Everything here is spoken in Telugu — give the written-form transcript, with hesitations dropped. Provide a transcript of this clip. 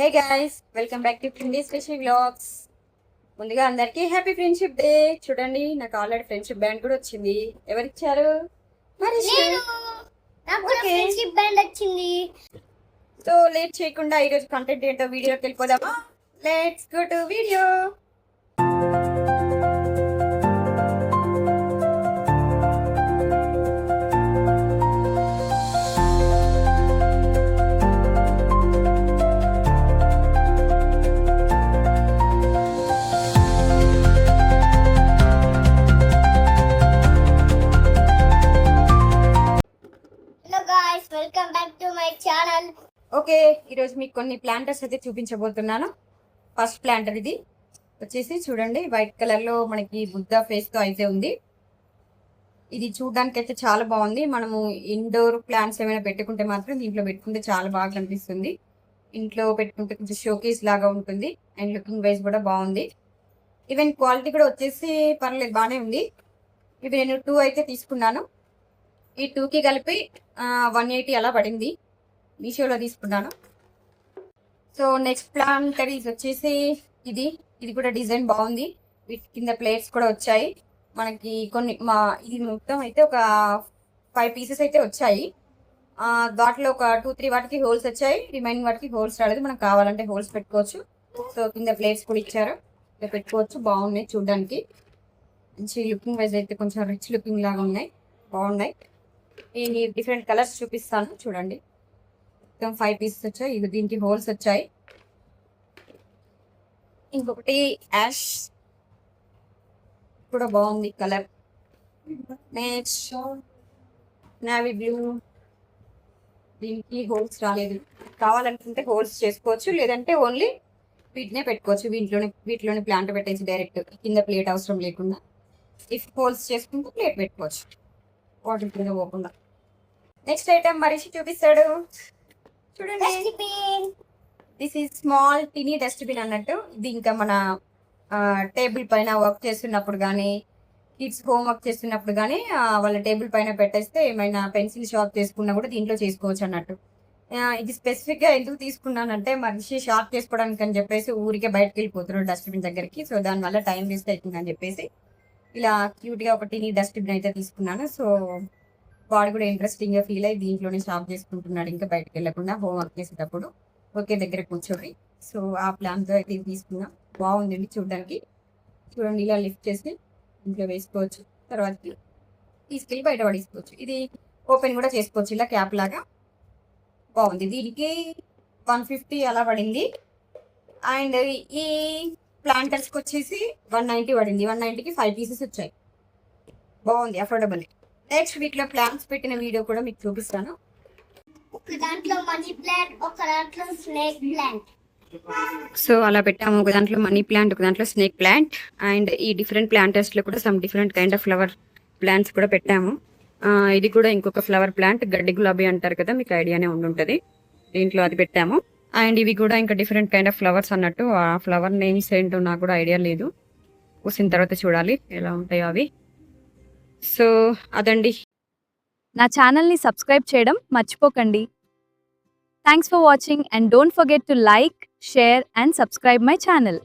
Hey guys, welcome back to పిండి స్పెషల్ వ్లాగ్స్. ముందుగా అందరికీ హ్యాపీ ఫ్రెండ్షిప్ డే. చూడండి, నాకు ఆల్రెడీ ఫ్రెండ్షిప్ బ్యాండ్ కూడా వచ్చింది. ఎవరిచ్చారు? ఫ్రెండ్షిప్ బ్యాండ్ వచ్చింది. సో లేట్ చేయకుండా ఈరోజు కంటెంట్ ఏంటో వీడియోకి వెళ్ళిపోదామా? Let's go to video. Welcome back to my channel. Okay, ఈరోజు మీకు కొన్ని ప్లాంటర్స్ అయితే చూపించబోతున్నాను. ఫస్ట్ ప్లాంటర్ ఇది వచ్చేసి చూడండి, వైట్ కలర్ లో మనకి బుద్ధ ఫేస్ తో అయితే ఉంది. ఇది చూడడానికి అయితే చాలా బాగుంది. మనము ఇండోర్ ప్లాంట్స్ ఏమైనా పెట్టుకుంటే మాత్రం దీంట్లో పెట్టుకుంటే చాలా బాగా కనిపిస్తుంది. ఇంట్లో పెట్టుకుంటే కొంచెం షోకేస్ లాగా ఉంటుంది అండ్ లుకింగ్ వైజ్ కూడా బాగుంది. ఈవెన్ క్వాలిటీ కూడా వచ్చేసి పర్లేదు, బాగానే ఉంది. ఇవి నేను 2 అయితే తీసుకున్నాను. ఈ 2కి కలిపి 180 అలా పడింది. మీషోలో తీసుకున్నాను. సో నెక్స్ట్ ప్లాంటర్ వచ్చేసి ఇది కూడా డిజైన్ బాగుంది. వీటి కింద ప్లేట్స్ కూడా వచ్చాయి మనకి కొన్ని. ఇది మొత్తం అయితే ఒక 5 పీసెస్ అయితే వచ్చాయి. దాంట్లో ఒక 2-3 వాటికి హోల్స్ వచ్చాయి, రిమైనింగ్ వాటికి హోల్స్ రాలేదు. మనకు కావాలంటే హోల్స్ పెట్టుకోవచ్చు. సో కింద ప్లేట్స్ కూడా ఇచ్చారు, పెట్టుకోవచ్చు. బాగున్నాయి చూడడానికి. మంచి లుకింగ్ వైజ్ అయితే కొంచెం రిచ్ లుకింగ్ లాగా ఉన్నాయి, బాగున్నాయి. ఈ డిఫరెంట్ కలర్స్ చూపిస్తాను చూడండి. మొత్తం 5 పీసెస్ వచ్చాయి. ఇది దీనికి హోల్స్ వచ్చాయి. ఇంకొకటి యాష్ కూడా బాగుంది కలర్. నెక్స్ట్ నావీ బ్లూ, దీనికి హోల్స్ రాలేదు. కావాలనుకుంటే హోల్స్ చేసుకోవచ్చు, లేదంటే ఓన్లీ వీటినే పెట్టుకోవచ్చు. వీటిలోనే ప్లాంట్ పెట్టేసి డైరెక్ట్ కింద ప్లేట్ అవసరం లేకుండా. ఇఫ్ హోల్స్ చేసుకుంటే ప్లేట్ పెట్టుకోవచ్చు వాటర్ కింద పోకుండా. నెక్స్ట్ ఐటమ్ మరిషి చూపిస్తాడు చూడండి. This is small tiny dustbin అన్నట్టు. ఇది ఇంకా మన టేబుల్ పైన వర్క్ చేస్తున్నప్పుడు కానీ, కిడ్స్ హోమ్ వర్క్ చేస్తున్నప్పుడు కానీ వాళ్ళ టేబుల్ పైన పెట్టేస్తే ఏమైనా పెన్సిల్ షార్ప్ చేసుకున్నా కూడా దీంట్లో చేసుకోవచ్చు అన్నట్టు. ఇది స్పెసిఫిక్గా ఎందుకు తీసుకున్నానంటే, మనిషి షార్ప్ చేసుకోవడానికి అని చెప్పేసి ఊరికే బయటకు వెళ్ళిపోతున్నాడు డస్ట్బిన్ దగ్గరికి. సో దానివల్ల టైం వేస్ట్ అవుతుందని చెప్పేసి ఇలా క్యూట్గా ఒక టినీ డస్ట్బిన్ అయితే తీసుకున్నాను. సో వాడు కూడా ఇంట్రెస్టింగ్గా ఫీల్ అయ్యి దీంట్లోనే షాప్ చేసుకుంటున్నాడు, ఇంకా బయటకు వెళ్ళకుండా హోంవర్క్ చేసేటప్పుడు ఒకే దగ్గర కూర్చోండి. సో ఆ ప్లాన్తో అయితే తీసుకున్నాం. బాగుందండి చూడడానికి. చూడండి, ఇలా లిఫ్ట్ చేసి ఇంట్లో వేసుకోవచ్చు, తర్వాత తీసుకెళ్ళి బయట పడేసుకోవచ్చు. ఇది ఓపెన్ కూడా చేసుకోవచ్చు ఇలా క్యాప్ లాగా. బాగుంది. దీనికి 150 అలా పడింది. అండ్ ఈ ప్లాంటర్స్కి వచ్చేసి 190 పడింది. 190కి 5 పీసెస్ వచ్చాయి. బాగుంది, అఫోర్డబుల్. నెక్స్ట్ వీటిలో ప్లాంట్స్ పెట్టిన వీడియో కూడా మీకు చూపిస్తాను. ఒక దాంట్లో మనీ ప్లాంట్, ఒక దాంట్లో స్నేక్ ప్లాంట్. సో అలా పెట్టాము. ఒక దాంట్లో మనీ ప్లాంట్, ఒక దాంట్లో స్నేక్ ప్లాంట్. అండ్ ఈ డిఫరెంట్ ప్లాంటర్స్లో కూడా some different kind of flower plants కూడా పెట్టాము. ఇది కూడా ఇంకొక ఫ్లవర్ ప్లాంట్, గడ్డి గులాబీ అంటారు కదా, మీకు ఐడియానే ఉండుంటుంది. దీంట్లో అది పెట్టాము. అండ్ ఇవి కూడా ఇంకా డిఫరెంట్ కైండ్ ఆఫ్ ఫ్లవర్స్ అన్నట్టు. ఆ ఫ్లవర్ నేమ్స్ ఏంటో నాకు కూడా ఐడియా లేదు, పూసిన తర్వాత చూడాలి ఎలా ఉంటాయో అవి. సో అదండి. నా ఛానల్ని సబ్స్క్రైబ్ చేయడం మర్చిపోకండి. Thanks for watching and don't forget to like, share and subscribe my channel.